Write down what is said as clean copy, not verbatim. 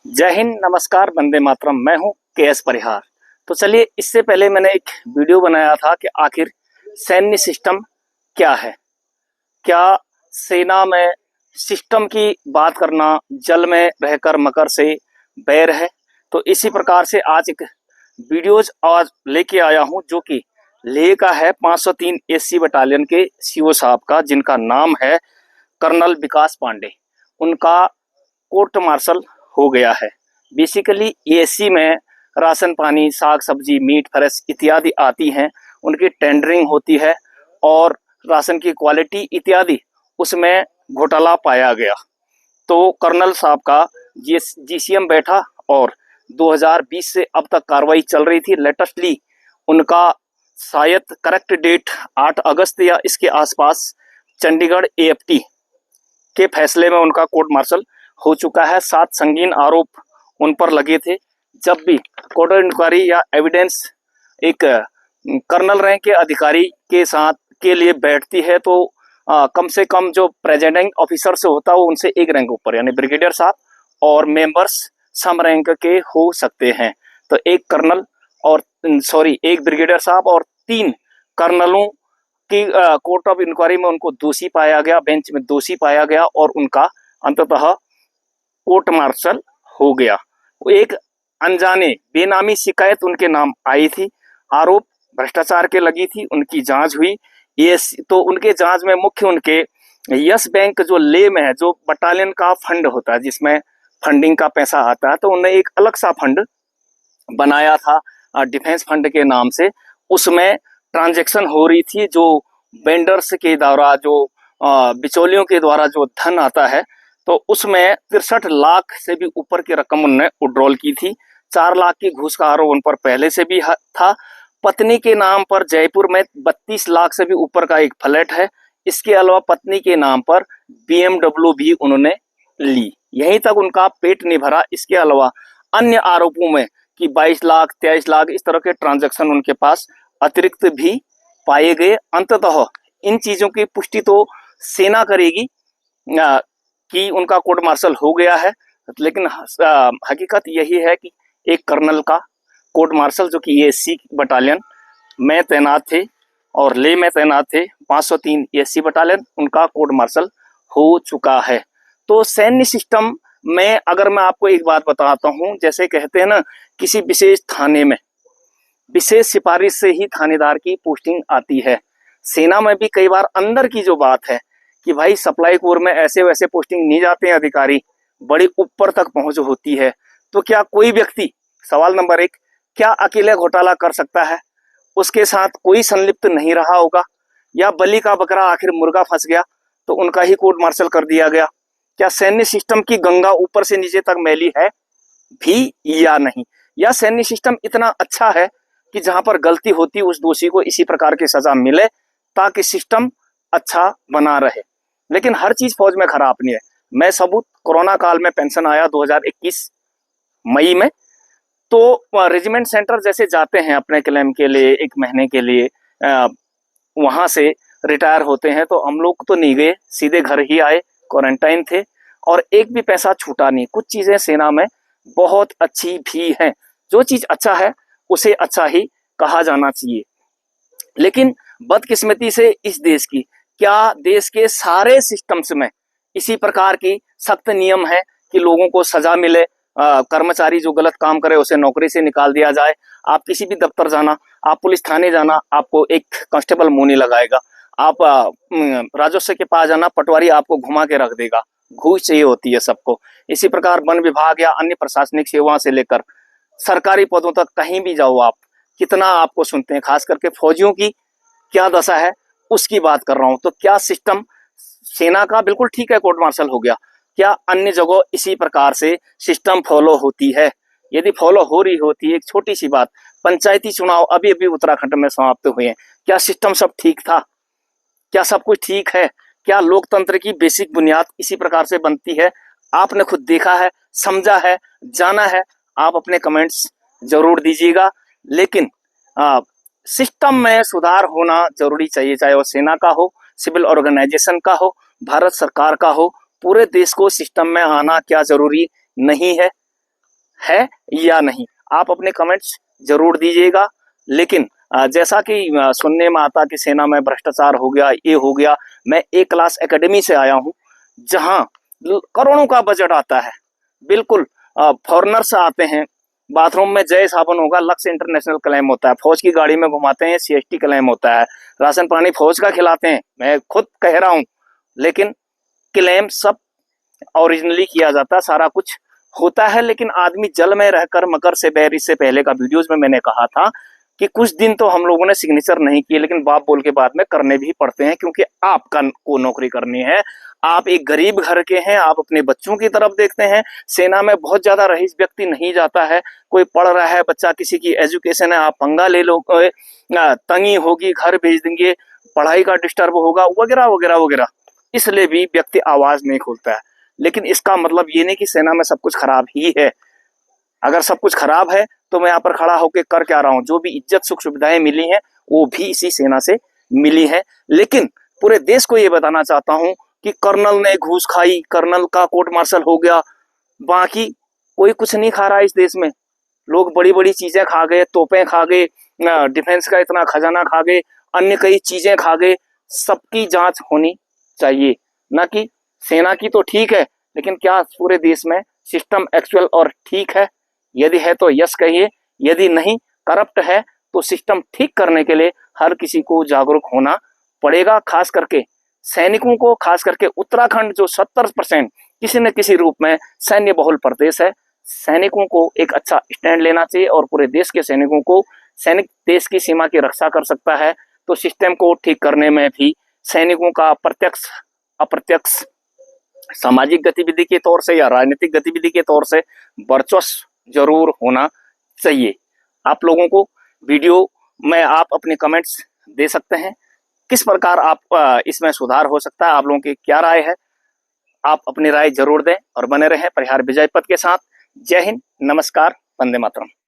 जय हिंद, नमस्कार, वंदे मातरम। मैं हूं के.एस. परिहार। तो चलिए, इससे पहले मैंने एक वीडियो बनाया था कि आखिर सैन्य सिस्टम क्या है। क्या सेना में सिस्टम की बात करना जल में रहकर मकर से बैर है। तो इसी प्रकार से आज एक वीडियोज आज लेके आया हूं जो कि लेह का है 503 एससी बटालियन के सीओ साहब का, जिनका नाम है कर्नल विकास पांडे। उनका कोर्ट मार्शल हो गया है। बेसिकली एएससी में राशन पानी, साग सब्जी, मीट फरेश इत्यादि आती हैं, उनकी टेंडरिंग होती है और राशन की क्वालिटी इत्यादि उसमें घोटाला पाया गया। तो कर्नल साहब का जीसीएम बैठा और 2020 से अब तक कार्रवाई चल रही थी। लेटेस्टली उनका शायद करेक्ट डेट 8 अगस्त या इसके आसपास चंडीगढ़ एएफटी के फैसले में उनका कोर्ट मार्शल हो चुका है। 7 संगीन आरोप उन पर लगे थे। जब भी कोर्ट इंक्वायरी या एविडेंस एक कर्नल रैंक के अधिकारी के साथ के लिए बैठती है तो कम से कम जो प्रेसिडेंट ऑफिसर से होता है वो उनसे एक रैंक ऊपर, यानी ब्रिगेडियर साहब और मेंबर्स सम रैंक के हो सकते हैं। तो एक कर्नल और एक ब्रिगेडियर साहब और 3 कर्नलों की कोर्ट ऑफ इंक्वायरी में उनको दोषी पाया गया, बेंच में दोषी पाया गया और उनका अंततः कोर्ट मार्शल हो गया। एक अनजाने बेनामी शिकायत उनके नाम आई थी, आरोप भ्रष्टाचार के लगी थी, उनकी जांच हुई। ये तो उनके जांच में मुख्य उनके यस बैंक जो लेह में है, जो बटालियन का फंड होता है जिसमें फंडिंग का पैसा आता है, तो उन्होंने एक अलग सा फंड बनाया था डिफेंस फंड के नाम से। उसमें ट्रांजैक्शन हो रही थी, जो वेंडर्स के द्वारा, जो बिचौलियों के द्वारा जो धन आता है, तो उसमें 63 लाख से भी ऊपर की रकम उन्होंने विड्रॉल की थी। 4 लाख की घूस का आरोप उन पर पहले से भी था। पत्नी के नाम पर जयपुर में 32 लाख से भी ऊपर का एक फ्लैट है। इसके अलावा पत्नी के नाम पर BMW भी उन्होंने ली। यहीं तक उनका पेट नहीं भरा। इसके अलावा अन्य आरोपों में कि 22 लाख 23 लाख इस तरह के ट्रांजैक्शन उनके पास अतिरिक्त भी पाए गए। अंततः इन चीजों की पुष्टि तो सेना करेगी कि उनका कोर्ट मार्शल हो गया है, लेकिन हकीकत यही है कि एक कर्नल का कोर्ट मार्शल जो कि एएससी बटालियन में तैनात थे और लेह में तैनात थे 503 एएससी बटालियन, उनका कोर्ट मार्शल हो चुका है। तो सैन्य सिस्टम में अगर मैं आपको एक बात बताता हूं, जैसे कहते हैं ना, किसी विशेष थाने में विशेष सिफारिश से ही थानेदार की पोस्टिंग आती है। सेना में भी कई बार अंदर की जो बात है कि भाई सप्लाई कोर में ऐसे वैसे पोस्टिंग नहीं जाते हैं अधिकारी, बड़ी ऊपर तक पहुंच होती है। तो क्या कोई व्यक्ति, सवाल नंबर 1, क्या अकेले घोटाला कर सकता है? उसके साथ कोई संलिप्त नहीं रहा होगा, या बलि का बकरा आखिर मुर्गा फंस गया तो उनका ही कोर्ट मार्शल कर दिया गया? क्या सैन्य सिस्टम की गंगा ऊपर से नीचे तक मैली है भी या नहीं? या सैन्य सिस्टम इतना अच्छा है कि जहां पर गलती होती उस दोषी को इसी प्रकार की सजा मिले ताकि सिस्टम अच्छा बना रहे? लेकिन हर चीज फौज में खराब नहीं है। मैं सबूत, कोरोना काल में पेंशन आया 2021 मई में, तो रेजिमेंट सेंटर जैसे जाते हैं अपने क्लेम के लिए 1 महीने के लिए, वहां से रिटायर होते हैं, तो हम लोग तो नहीं गए, सीधे घर ही आए, क्वारंटाइन थे और एक भी पैसा छूटा नहीं। कुछ चीजें सेना में बहुत अच्छी भी हैं। जो चीज अच्छा है उसे अच्छा ही कहा जाना चाहिए। लेकिन बदकिस्मती से इस देश की, क्या देश के सारे सिस्टम्स में इसी प्रकार की सख्त नियम है कि लोगों को सजा मिले, कर्मचारी जो गलत काम करे उसे नौकरी से निकाल दिया जाए? आप किसी भी दफ्तर जाना, आप पुलिस थाने जाना, आपको एक कांस्टेबल मुंह नहीं लगाएगा। आप राजस्व के पास जाना, पटवारी आपको घुमा के रख देगा। घूस चाहिए होती है सबको। इसी प्रकार वन विभाग या अन्य प्रशासनिक सेवाओं से लेकर सरकारी पदों तक कहीं भी जाओ आप, कितना आपको सुनते हैं। खास करके फौजियों की क्या दशा है उसकी बात कर रहा हूं। तो क्या सिस्टम सेना का बिल्कुल ठीक है, कोर्ट मार्शल हो गया, क्या अन्य जगह इसी प्रकार से सिस्टम फॉलो होती है? यदि फॉलो हो रही होती है, एक छोटी सी बात, पंचायती चुनाव अभी अभी उत्तराखंड में समाप्त हुए हैं, क्या सिस्टम सब ठीक था? क्या सब कुछ ठीक है? क्या लोकतंत्र की बेसिक बुनियाद इसी प्रकार से बनती है? आपने खुद देखा है, समझा है, जाना है, आप अपने कमेंट्स जरूर दीजिएगा। लेकिन सिस्टम में सुधार होना जरूरी चाहिए, चाहे वो सेना का हो, सिविल ऑर्गेनाइजेशन का हो, भारत सरकार का हो। पूरे देश को सिस्टम में आना क्या जरूरी नहीं है? है या नहीं, आप अपने कमेंट्स जरूर दीजिएगा। लेकिन जैसा कि सुनने में आता कि सेना में भ्रष्टाचार हो गया, ये हो गया, मैं ए क्लास एकेडमी से आया हूं, जहां करोड़ों का बजट आता है। बिल्कुल फॉरेनर्स आते हैं, बाथरूम में जय साबुन होगा, लक्स इंटरनेशनल क्लेम होता है, फौज की गाड़ी में घुमाते हैं, CST क्लेम होता है, राशन पानी फौज का खिलाते हैं, मैं खुद कह रहा हूं। लेकिन क्लेम सब ओरिजिनली किया जाता है, सारा कुछ होता है। लेकिन आदमी जल में रहकर मकर से बैर, इससे पहले का वीडियोस में मैंने कहा था कि कुछ दिन तो हम लोगों ने सिग्नेचर नहीं किए, लेकिन बाप बोल के बाद में करने भी पड़ते हैं, क्योंकि आपका को नौकरी करनी है। आप एक गरीब घर के हैं, आप अपने बच्चों की तरफ देखते हैं। सेना में बहुत ज्यादा रईस व्यक्ति नहीं जाता है, कोई पढ़ रहा है बच्चा, किसी की एजुकेशन है, आप पंगा ले लो, तंगी होगी, घर भेज देंगे, पढ़ाई का डिस्टर्ब होगा, वगैरह वगैरह वगैरह, इसलिए भी व्यक्ति आवाज नहीं खोलता है। लेकिन इसका मतलब ये नहीं कि सेना में सब कुछ खराब ही है। अगर सब कुछ खराब है तो मैं यहाँ पर खड़ा होकर कर क्या रहा हूँ, जो भी इज्जत सुख सुविधाएं मिली हैं वो भी इसी सेना से मिली है। लेकिन पूरे देश को ये बताना चाहता हूँ कि कर्नल ने घूस खाई, कर्नल का कोर्ट मार्शल हो गया, बाकी कोई कुछ नहीं खा रहा है इस देश में। लोग बड़ी बड़ी चीजें खा गए, तोपें खा गए, डिफेंस का इतना खजाना खा गए, अन्य कई चीजें खा गए। सबकी जांच होनी चाहिए, ना कि सेना की तो ठीक है, लेकिन क्या पूरे देश में सिस्टम एक्चुअल और ठीक है? यदि है तो यस कहिए, यदि नहीं करप्ट है तो सिस्टम ठीक करने के लिए हर किसी को जागरूक होना पड़ेगा। खास करके सैनिकों को, खास करके उत्तराखंड जो 70% किसी न किसी रूप में सैन्य बहुल प्रदेश है, सैनिकों को एक अच्छा स्टैंड लेना चाहिए। और पूरे देश के सैनिकों को, सैनिक देश की सीमा की रक्षा कर सकता है, तो सिस्टम को ठीक करने में भी सैनिकों का प्रत्यक्ष अप्रत्यक्ष सामाजिक गतिविधि के तौर से या राजनीतिक गतिविधि के तौर से वर्चस्व जरूर होना चाहिए। आप लोगों को वीडियो में आप अपने कमेंट्स दे सकते हैं, किस प्रकार आप इसमें सुधार हो सकता है, आप लोगों की क्या राय है, आप अपनी राय जरूर दें और बने रहें परिहार विजय पथ के साथ। जय हिंद, नमस्कार, वंदे मातरम।